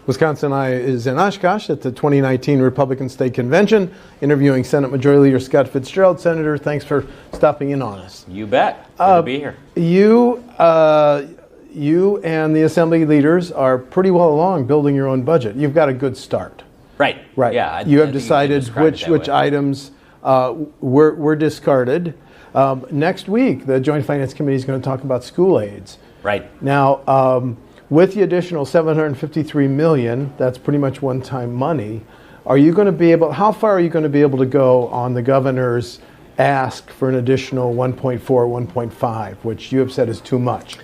WisconsinEye is in Oshkosh at the 2019 Republican State Convention, interviewing Senate Majority Leader Scott Fitzgerald. Senator, thanks for stopping in on us. You bet. Good to be here. You and the Assembly leaders are pretty well along building your own budget. You've got a good start. Right. Right. Yeah. You have decided which items were discarded. Next week, the Joint Finance Committee is going to talk about school aids. Right. Now, with the additional $753 million, that's pretty much one-time money. Are you going to be able? How far are you going to be able to go on the governor's ask for an additional 1.4, 1.5, which you have said is too much?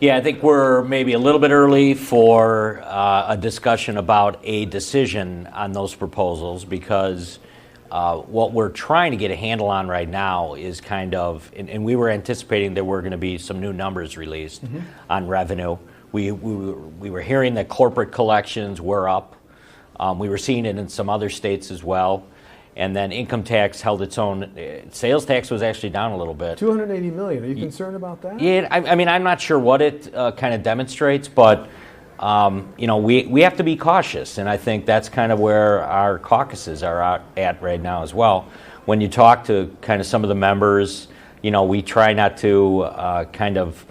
Yeah, I think we're maybe a little bit early for a discussion about a decision on those proposals because what we're trying to get a handle on right now is kind of, and we were anticipating there were going to be some new numbers released on revenue. We were hearing that corporate collections were up. We were seeing it in some other states as well. And then income tax held its own. Sales tax was actually down a little bit. $280 million. Are you concerned about that? Yeah, I mean, I'm not sure what it kind of demonstrates, but we have to be cautious, and I think that's kind of where our caucuses are at right now as well. When you talk to kind of some of the members, we try not to kind of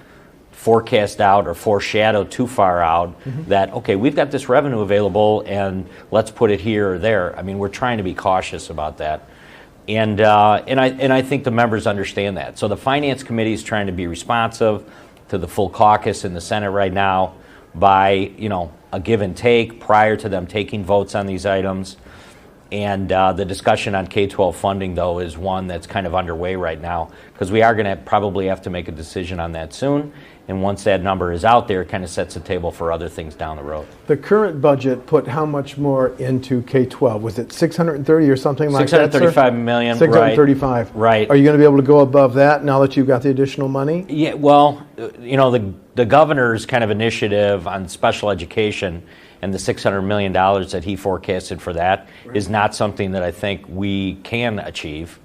forecast out or foreshadow too far out that, okay, we've got this revenue available and let's put it here or there. I mean, we're trying to be cautious about that. And I think the members understand that. So the Finance Committee is trying to be responsive to the full caucus in the Senate right now by, a give and take prior to them taking votes on these items. And the discussion on K-12 funding, though, is one that's kind of underway right now because we are going to probably have to make a decision on that soon. And once that number is out there, it kind of sets the table for other things down the road. The current budget put how much more into K-12? Was it 630 or something like that, sir? $635 million. 635. Right. Are you going to be able to go above that now that you've got the additional money? Yeah, well, the governor's kind of initiative on special education and the $600 million that he forecasted for that is not something that I think we can achieve.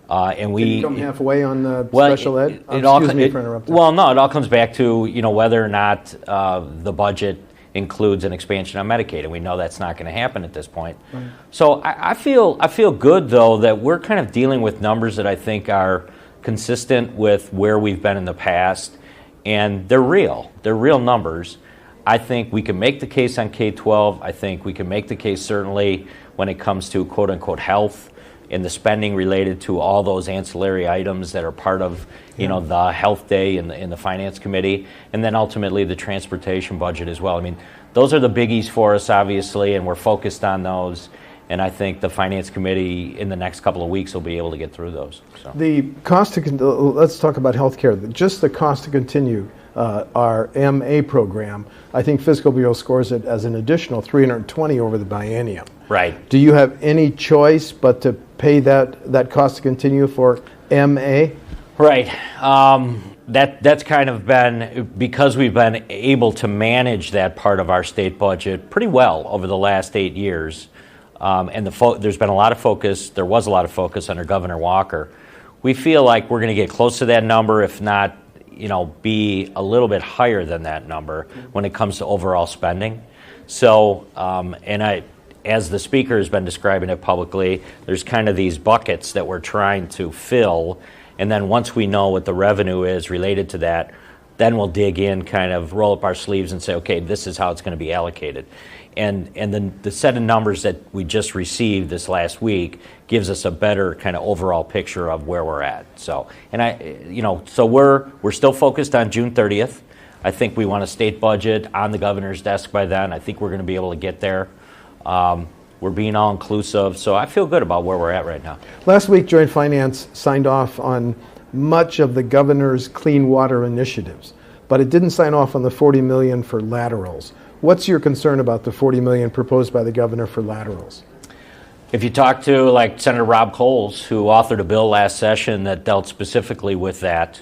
And we Can you come halfway on the special ed? Excuse me for interrupting. Well, no, it all comes back to whether or not the budget includes an expansion on Medicaid, and we know that's not going to happen at this point. Right. So I feel good though that we're kind of dealing with numbers that I think are consistent with where we've been in the past, and they're real. They're real numbers. I think we can make the case on K-12. I think we can make the case certainly when it comes to quote unquote health. In the spending related to all those ancillary items that are part of, the health day in the Finance Committee, and then ultimately the transportation budget as well. I mean, those are the biggies for us, obviously, and we're focused on those. And I think the Finance Committee in the next couple of weeks will be able to get through those. So. The cost let's talk about health care. Just the cost to continue our MA program, I think Fiscal Bureau scores it as an additional $320 over the biennium. Right. Do you have any choice but to pay that cost to continue for MA? Right. That's kind of been, because we've been able to manage that part of our state budget pretty well over the last 8 years, and there's been a lot of focus, there was a lot of focus under Governor Walker. We feel like we're going to get close to that number, if not, be a little bit higher than that number when it comes to overall spending. So, as the speaker has been describing it publicly, there's kind of these buckets that we're trying to fill, and then once we know what the revenue is related to that, then we'll dig in, kind of roll up our sleeves and say, okay, this is how it's going to be allocated. And then the set of numbers that we just received this last week gives us a better kind of overall picture of where we're at. So, so we're still focused on June 30th. I think we want a state budget on the governor's desk by then. I think we're going to be able to get there. We're being all inclusive, so I feel good about where we're at right now. Last week, Joint Finance signed off on much of the governor's clean water initiatives, but it didn't sign off on the $40 million for laterals. What's your concern about the $40 million proposed by the governor for laterals? If you talk to like Senator Rob Coles, who authored a bill last session that dealt specifically with that,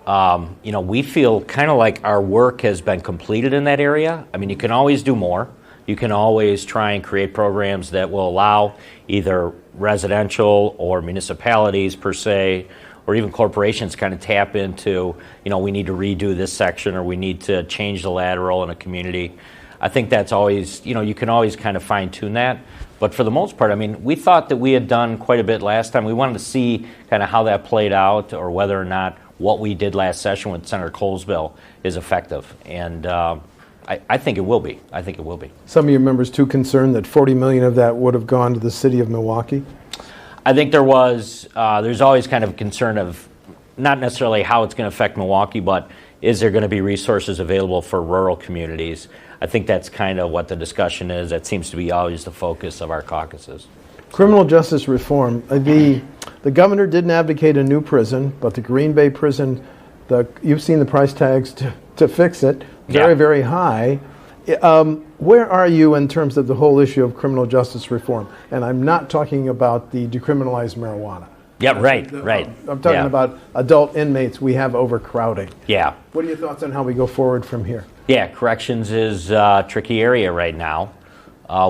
we feel kind of like our work has been completed in that area. I mean, you can always do more. You can always try and create programs that will allow either residential or municipalities per se, or even corporations kind of tap into, we need to redo this section or we need to change the lateral in a community. I think that's always, you can always kind of fine tune that. But for the most part, I mean, we thought that we had done quite a bit last time. We wanted to see kind of how that played out, or whether or not what we did last session with Senator Cole's bill is effective. And I think it will be. I think it will be. Some of your members too concerned that $40 million of that would have gone to the city of Milwaukee? I think there's always kind of a concern of not necessarily how it's going to affect Milwaukee, but is there going to be resources available for rural communities? I think that's kind of what the discussion is. That seems to be always the focus of our caucuses. Criminal justice reform. The governor didn't advocate a new prison, but the Green Bay prison, you've seen the price tags to fix it, very, very high. Where are you in terms of the whole issue of criminal justice reform? And I'm not talking about the decriminalized marijuana. Yeah, right. I'm talking about adult inmates. We have overcrowding. Yeah. What are your thoughts on how we go forward from here? Yeah, corrections is a tricky area right now.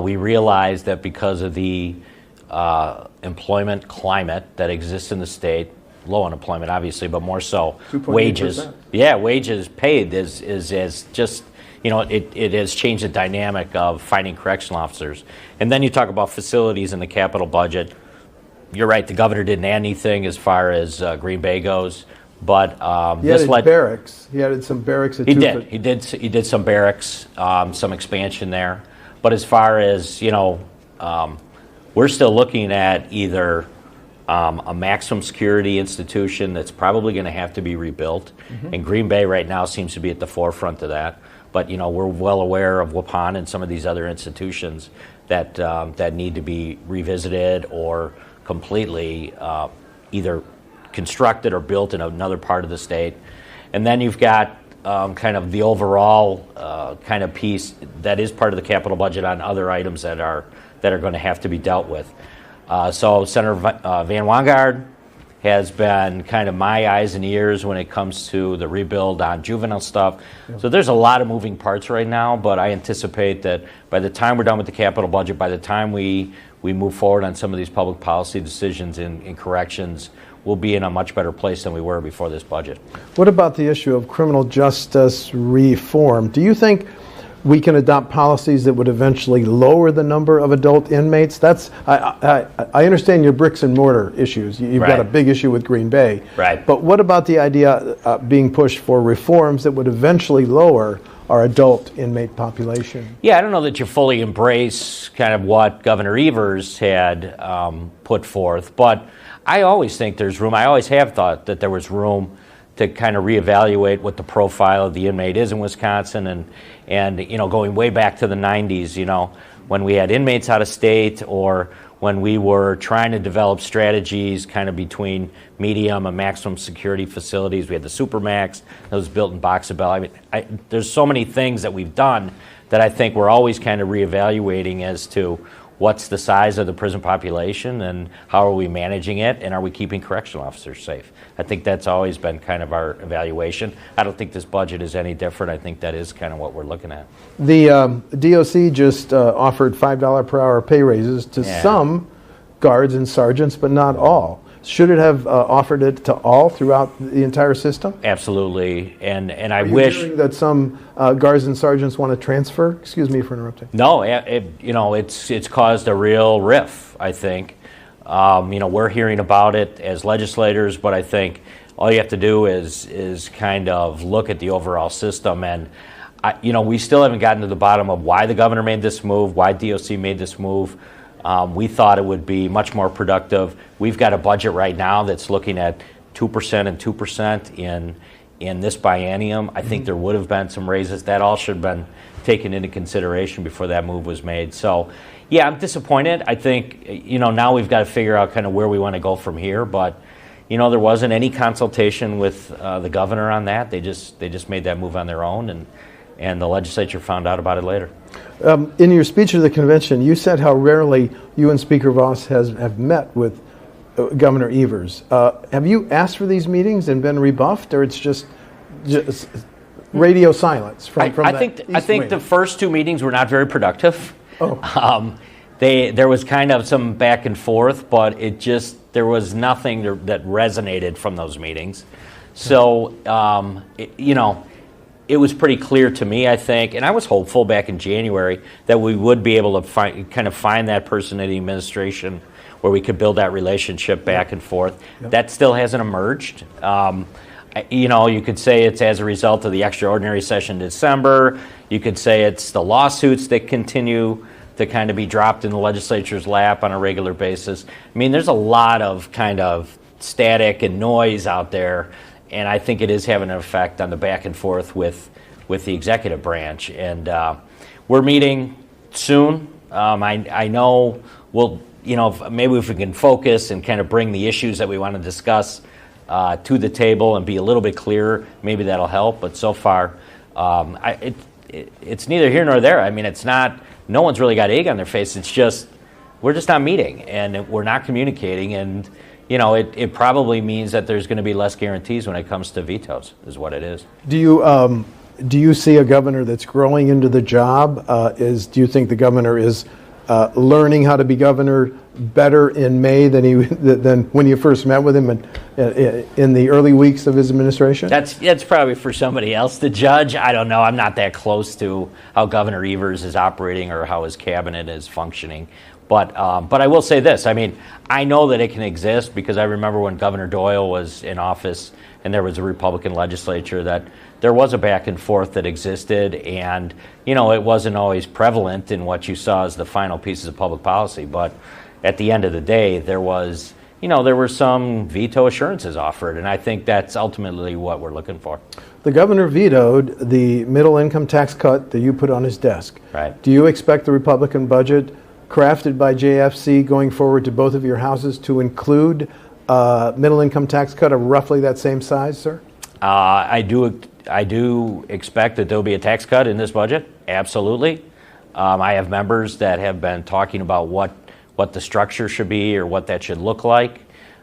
We realize that because of the employment climate that exists in the state, low unemployment obviously, but more so wages. 2.8%. Yeah, wages paid is just, it has changed the dynamic of finding correctional officers. And then you talk about facilities in the capital budget. You're right, the governor didn't add anything as far as Green Bay goes, but he added barracks. He added some barracks. He did some barracks, some expansion there. But as far as we're still looking at either a maximum security institution that's probably going to have to be rebuilt, and Green Bay right now seems to be at the forefront of that. But we're well aware of Waupun and some of these other institutions that need to be revisited or completely either constructed or built in another part of the state. And then you've got kind of the overall kind of piece that is part of the capital budget on other items that are going to have to be dealt with. So Senator Van Wanggaard has been kind of my eyes and ears when it comes to the rebuild on juvenile stuff. Yeah. So there's a lot of moving parts right now, but I anticipate that by the time we're done with the capital budget, by the time we move forward on some of these public policy decisions in corrections, we'll be in a much better place than we were before this budget. What about the issue of criminal justice reform? Do you think we can adopt policies that would eventually lower the number of adult inmates? I understand your bricks and mortar issues. You've got a big issue with Green Bay. Right. But what about the idea being pushed for reforms that would eventually lower our adult inmate population? Yeah, I don't know that you fully embrace kind of what Governor Evers had put forth, but I always think there's room. I always have thought that there was room to kind of reevaluate what the profile of the inmate is in Wisconsin, and going way back to the 90s, when we had inmates out of state, or when we were trying to develop strategies kind of between medium and maximum security facilities. We had the Supermax that was built in Boxabell. I mean, there's so many things that we've done that I think we're always kind of reevaluating as to what's the size of the prison population and how are we managing it, and are we keeping correctional officers safe? I think that's always been kind of our evaluation. I don't think this budget is any different. I think that is kind of what we're looking at. The DOC just offered $5 per hour pay raises to some guards and sergeants, but not all. Should it have offered it to all throughout the entire system? Absolutely, and I wish. wish hearing that some guards and sergeants want to transfer. Excuse me for interrupting. No, it's caused a real rift, I think. We're hearing about it as legislators, but I think all you have to do is kind of look at the overall system, and we still haven't gotten to the bottom of why the governor made this move, why DOC made this move. We thought it would be much more productive. We've got a budget right now that's looking at 2% and 2% in this biennium. I think there would have been some raises. That all should have been taken into consideration before that move was made. So, yeah, I'm disappointed. I think, now we've got to figure out kind of where we want to go from here. But, there wasn't any consultation with the governor on that. They just made that move on their own, and the legislature found out about it later. In your speech at the convention, you said how rarely you and Speaker Voss have met with Governor Evers. Have you asked for these meetings and been rebuffed, or it's just radio silence from I think the first two meetings were not very productive. Oh. There was kind of some back and forth, but there was nothing that resonated from those meetings. So, it was pretty clear to me, I think, and I was hopeful back in January that we would be able to find that person in the administration where we could build that relationship back and forth. Yep. That still hasn't emerged. You could say it's as a result of the extraordinary session in December. You could say it's the lawsuits that continue to kind of be dropped in the legislature's lap on a regular basis. I mean, there's a lot of kind of static and noise out there, and I think it is having an effect on the back and forth with the executive branch. And we're meeting soon. I know we'll, maybe if we can focus and kind of bring the issues that we want to discuss to the table and be a little bit clearer, maybe that'll help. But so far, it's neither here nor there. I mean, it's not, no one's really got egg on their face. It's just, we're just not meeting and we're not communicating. And, it probably means that there's going to be less guarantees when it comes to vetoes, is what it is. Do you see a governor that's growing into the job? Do you think the governor is learning how to be governor better in May than when you first met with him in the early weeks of his administration? That's probably for somebody else to judge. I don't know. I'm not that close to how Governor Evers is operating or how his cabinet is functioning. But I will say this. I mean, I know that it can exist because I remember when Governor Doyle was in office and there was a Republican legislature that there was a back and forth that existed, and it wasn't always prevalent in what you saw as the final pieces of public policy. But at the end of the day, there was, there were some veto assurances offered, and I think that's ultimately what we're looking for. The governor vetoed the middle income tax cut that you put on his desk. Right. Do you expect the Republican budget crafted by JFC going forward to both of your houses to include middle income tax cut of roughly that same size, sir? I do expect that there'll be a tax cut in this budget. Absolutely. I have members that have been talking about what the structure should be or what that should look like.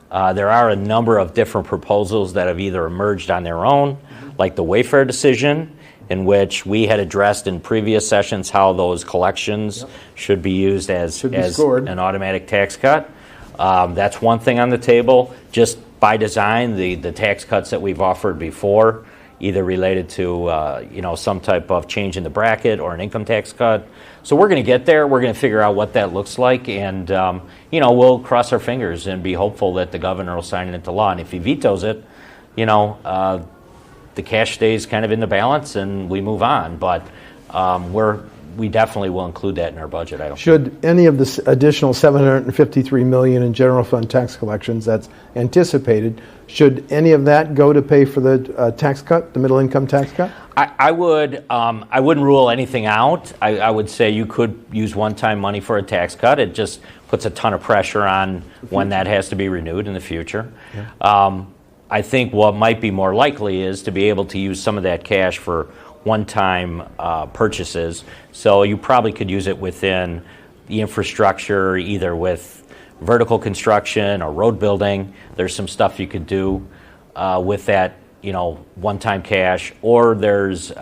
There are a number of different proposals that have either emerged on their own, like the Wayfair decision, in which we had addressed in previous sessions how those collections should be used as an automatic tax cut. That's one thing on the table. Just by design, the tax cuts that we've offered before, either related to some type of change in the bracket or an income tax cut. So we're going to get there. We're going to figure out what that looks like, and we'll cross our fingers and be hopeful that the governor will sign it into law. And if he vetoes it, the cash stays kind of in the balance and we move on. But we definitely will include that in our budget. Should any of the additional $753 million in general fund tax collections that's anticipated, should any of that go to pay for the tax cut, the middle income tax cut? I wouldn't rule anything out. I would say you could use one-time money for a tax cut. It just puts a ton of pressure on when that has to be renewed in the future. Yeah. I think what might be more likely is to be able to use some of that cash for one-time purchases. So you probably could use it within the infrastructure, either with vertical construction or road building. There's some stuff you could do with that, one-time cash, or there's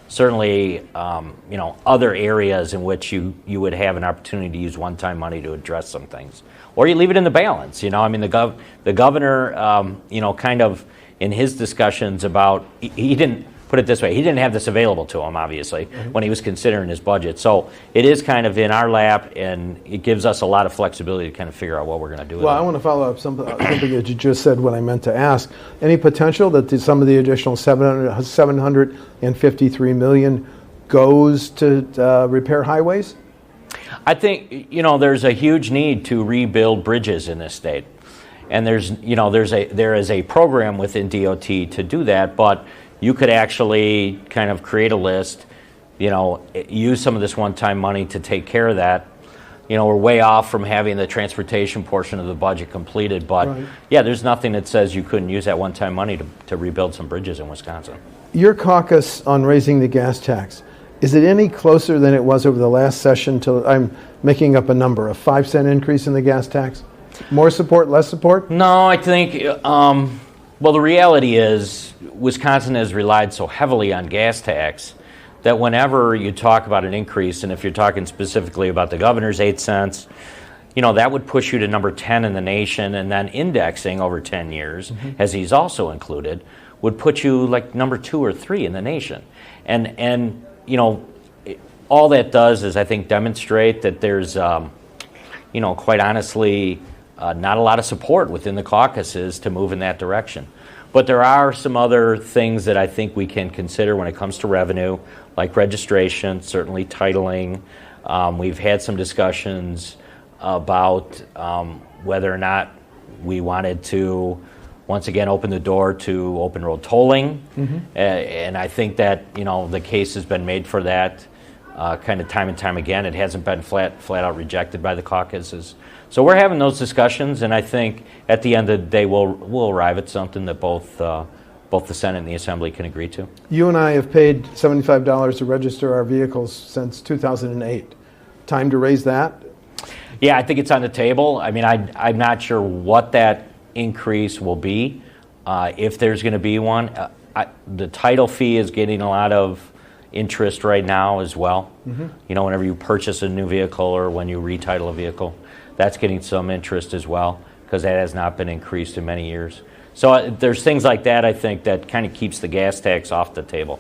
certainly, other areas in which you would have an opportunity to use one-time money to address some things. Or you leave it in the balance. I mean, the governor, kind of in his discussions about, he didn't put it this way, he didn't have this available to him, obviously, when he was considering his budget. So it is kind of in our lap, and it gives us a lot of flexibility to kind of figure out what we're going to do with it. Well, I want to follow up something that you just said when I meant to ask. Any potential that some of the additional $753 million goes to repair highways? I think, there's a huge need to rebuild bridges in this state. And there is a program within DOT to do that, but you could actually kind of create a list, use some of this one-time money to take care of that. We're way off from having the transportation portion of the budget completed, but right. Yeah, there's nothing that says you couldn't use that one-time money to rebuild some bridges in Wisconsin. Your caucus on raising the gas tax, is it any closer than it was over the last session to, I'm making up a number, a 5-cent increase in the gas tax? More support, less support? No, I think, the reality is Wisconsin has relied so heavily on gas tax that whenever you talk about an increase, and if you're talking specifically about the governor's 8 cents, that would push you to number 10 in the nation, and then indexing over 10 years, as he's also included, would put you like number 2 or 3 in the nation. And all that does is, I think, demonstrate that there's, quite honestly, not a lot of support within the caucuses to move in that direction. But there are some other things that I think we can consider when it comes to revenue, like registration, certainly titling. We've had some discussions about whether or not we wanted to, once again, open the door to open road tolling. And I think that, the case has been made for that kind of time and time again. It hasn't been flat out rejected by the caucuses. So we're having those discussions, and I think at the end of the day we'll arrive at something that both the Senate and the Assembly can agree to. You and I have paid $75 to register our vehicles since 2008. Time to raise that? Yeah, I think it's on the table. I mean, I'm not sure what that increase will be, if there's going to be one. The title fee is getting a lot of interest right now as well. Whenever you purchase a new vehicle or when you retitle a vehicle, that's getting some interest as well, because that has not been increased in many years. So there's things like that, I think, that kind of keeps the gas tax off the table.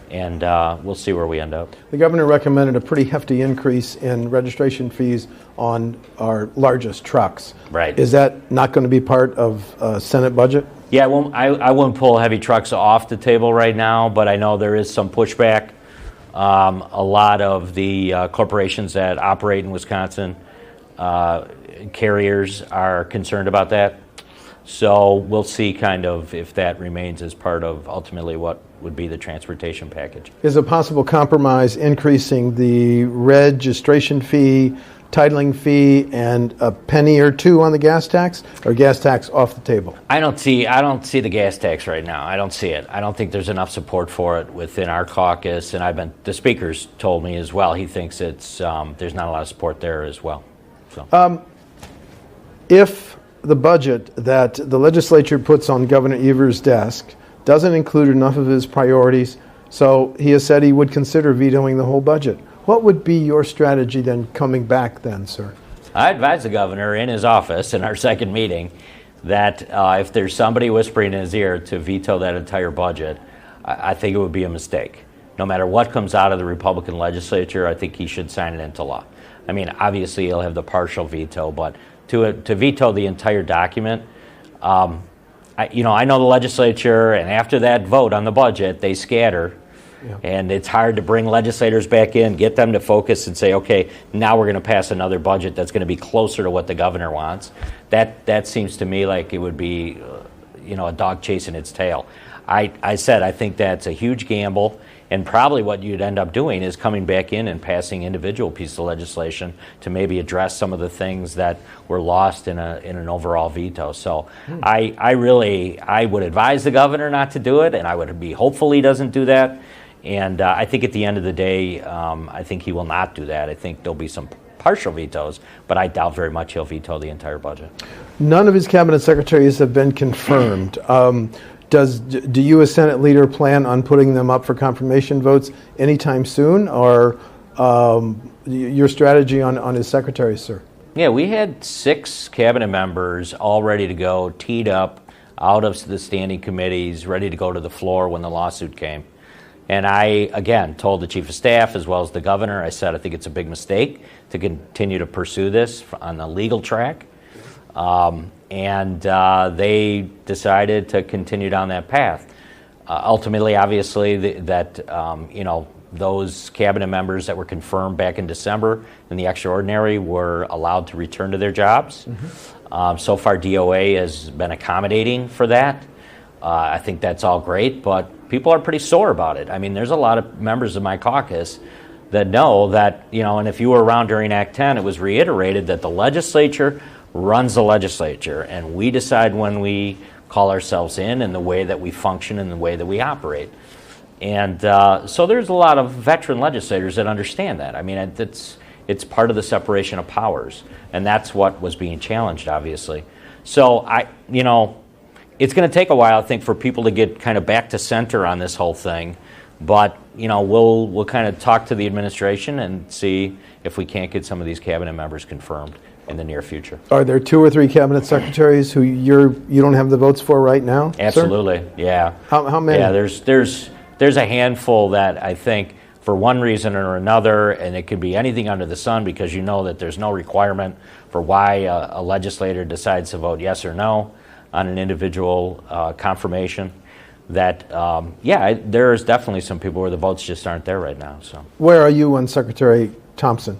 And we'll see where we end up. The governor recommended a pretty hefty increase in registration fees on our largest trucks. Right. Is that not going to be part of Senate budget? Yeah, I won't pull heavy trucks off the table right now, but I know there is some pushback. A lot of the corporations that operate in Wisconsin, carriers, are concerned about that. So we'll see kind of if that remains as part of ultimately what would be the transportation package. Is a possible compromise increasing the registration fee, titling fee, and a penny or two on the gas tax, or gas tax off the table? I don't see the gas tax right now. I don't see it. I don't think there's enough support for it within our caucus, and the speaker's told me as well. He thinks it's there's not a lot of support there as well. So, if the budget that the legislature puts on Governor Evers' desk doesn't include enough of his priorities, so he has said he would consider vetoing the whole budget. What would be your strategy then coming back then, sir? I advised the governor in his office in our second meeting that if there's somebody whispering in his ear to veto that entire budget, I think it would be a mistake. No matter what comes out of the Republican legislature, I think he should sign it into law. I mean, obviously he'll have the partial veto, but to veto the entire document, I know the legislature, and after that vote on the budget, they scatter. Yeah. And it's hard to bring legislators back in, get them to focus and say, okay, now we're going to pass another budget that's going to be closer to what the governor wants. That seems to me like it would be, a dog chasing its tail. I said I think that's a huge gamble, and probably what you'd end up doing is coming back in and passing individual pieces of legislation to maybe address some of the things that were lost in an overall veto. So I would advise the governor not to do it, and I would be hopeful he doesn't do that. And I think at the end of the day, I think he will not do that. I think there'll be some partial vetoes, but I doubt very much he'll veto the entire budget. None of his cabinet secretaries have been confirmed. Do you as Senate leader plan on putting them up for confirmation votes anytime soon, or your strategy on his secretaries, sir? Yeah, we had 6 cabinet members all ready to go, teed up out of the standing committees, ready to go to the floor when the lawsuit came. And I, again, told the chief of staff as well as the governor, I said I think it's a big mistake to continue to pursue this on the legal track. And they decided to continue down that path. Ultimately, obviously, those cabinet members that were confirmed back in December in the extraordinary were allowed to return to their jobs. So far, DOA has been accommodating for that. I think that's all great, but people are pretty sore about it. I mean, there's a lot of members of my caucus that know that, and if you were around during Act 10, it was reiterated that the legislature runs the legislature, and we decide when we call ourselves in and the way that we function and the way that we operate. And so there's a lot of veteran legislators that understand that. I mean, it's part of the separation of powers, and that's what was being challenged, obviously. So it's going to take a while, I think, for people to get kind of back to center on this whole thing. But, we'll kind of talk to the administration and see if we can't get some of these cabinet members confirmed. in the near future. Are there 2 or 3 cabinet secretaries who you don't have the votes for right now? Absolutely, sir? yeah. How many? Yeah, there's a handful that I think for one reason or another, and it could be anything under the sun, because you know that there's no requirement for why a legislator decides to vote yes or no on an individual confirmation. That there's definitely some people where the votes just aren't there right now. So where are you on Secretary Thompson?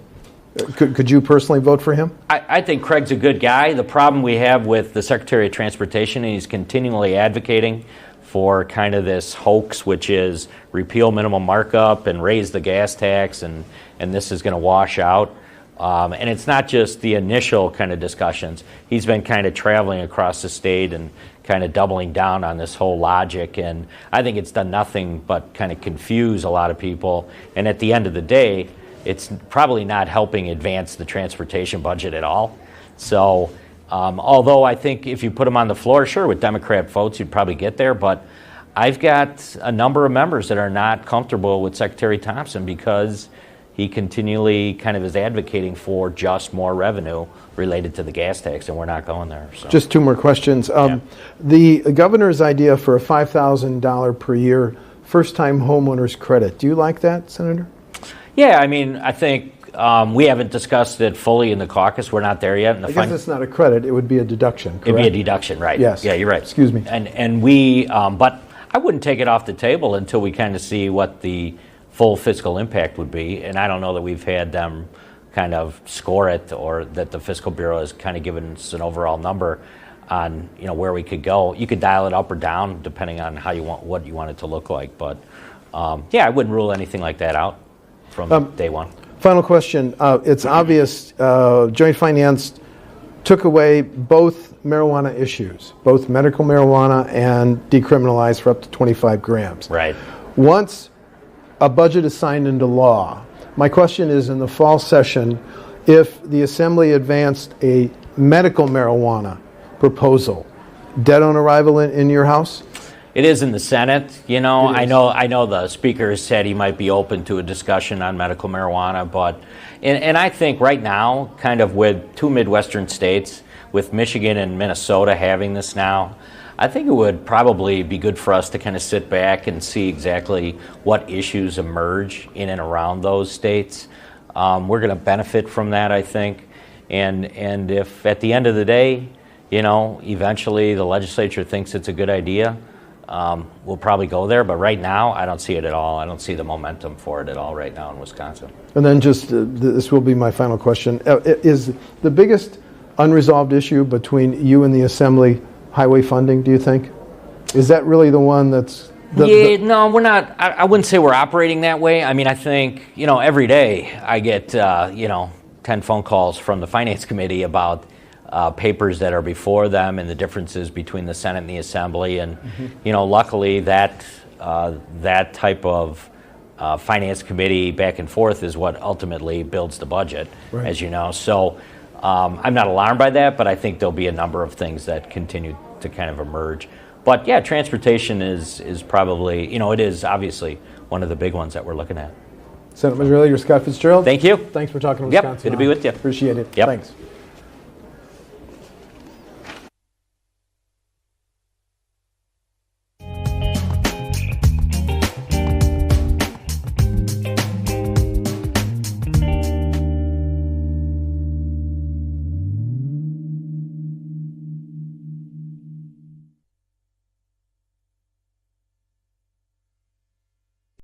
Could you personally vote for him? I think Craig's a good guy. The problem we have with the Secretary of Transportation, he's continually advocating for kind of this hoax, which is repeal minimum markup and raise the gas tax, and this is going to wash out. And it's not just the initial kind of discussions. He's been kind of traveling across the state and kind of doubling down on this whole logic, and I think it's done nothing but kind of confuse a lot of people. And at the end of the day, it's probably not helping advance the transportation budget at all. So although I think if you put him on the floor, sure, with Democrat votes, you'd probably get there. But I've got a number of members that are not comfortable with Secretary Thompson because he continually kind of is advocating for just more revenue related to the gas tax, and we're not going there. So. Just 2 more questions. The governor's idea for a $5,000 per year first-time homeowners credit, do you like that, Senator? Yeah, I mean, I think we haven't discussed it fully in the caucus. We're not there yet. I guess it's not a credit; it would be a deduction. Correct? It'd be a deduction, right? Yes. Yeah, you're right. Excuse me. And we, but I wouldn't take it off the table until we kind of see what the full fiscal impact would be. And I don't know that we've had them kind of score it, or that the Fiscal Bureau has kind of given us an overall number on where we could go. You could dial it up or down depending on what you want it to look like. But I wouldn't rule anything like that out from day one. Final question. It's obvious Joint Finance took away both marijuana issues, both medical marijuana and decriminalized for up to 25 grams. Right. Once a budget is signed into law, my question is, in the fall session, if the Assembly advanced a medical marijuana proposal, dead on arrival in your House? It is in the Senate. I know the Speaker said he might be open to a discussion on medical marijuana, but and I think right now, kind of with 2 Midwestern states, with Michigan and Minnesota having this now, I think it would probably be good for us to kind of sit back and see exactly what issues emerge in and around those states. We're going to benefit from that, I think. And if at the end of the day, eventually the legislature thinks it's a good idea, we'll probably go there. But right now, I don't see it at all. I don't see the momentum for it at all right now in Wisconsin. And then just, this will be my final question. Is the biggest unresolved issue between you and the Assembly highway funding, do you think? Is that really the one that's... No, we're not. I wouldn't say we're operating that way. I mean, I think, every day I get, 10 phone calls from the Finance Committee about papers that are before them and the differences between the Senate and the Assembly. And, luckily that type of Finance Committee back and forth is what ultimately builds the budget, right, as you know. So I'm not alarmed by that, but I think there'll be a number of things that continue to kind of emerge. But yeah, transportation is probably, it is obviously one of the big ones that we're looking at. Senate Majority Leader Scott Fitzgerald. Thank you. Thanks for talking to Yep, Wisconsin. good to be with you. Appreciate it. Yep. Thanks.